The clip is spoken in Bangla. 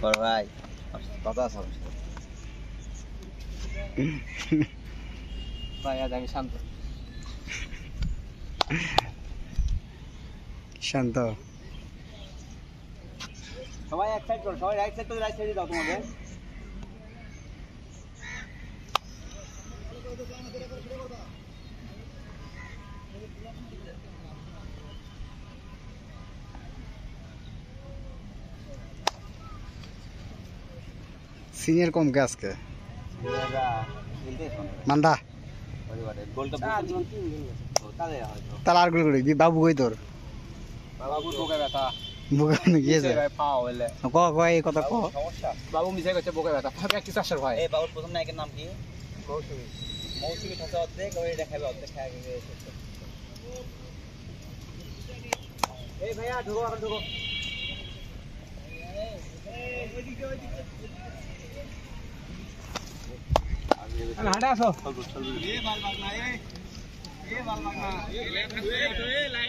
বড় ভাই কথা আছে ভাই আজ আমি শান্ত শান্ত সবাই এক সাইড করো সবাই রাইট সাইড তো রাইট সাইডে দাও তোমাদের সিনিয়র কম কে আজকে মান্দা তাহলে আর গুলো করি বাবু কই তোর গিয়েছে এই কথা ক বাবু মিশে গেছে বোকা ব্যথা প্র্যাকটিস আসার ভাই এই বাবুর প্রথম নায়কের নাম কি মৌসুমী মৌসুমী ঠাসা অর্ধেক ওই দেখাবে অর্ধেক খায় এই ভাইয়া ঢুকো এখন ঢুকো হাঁটা আসো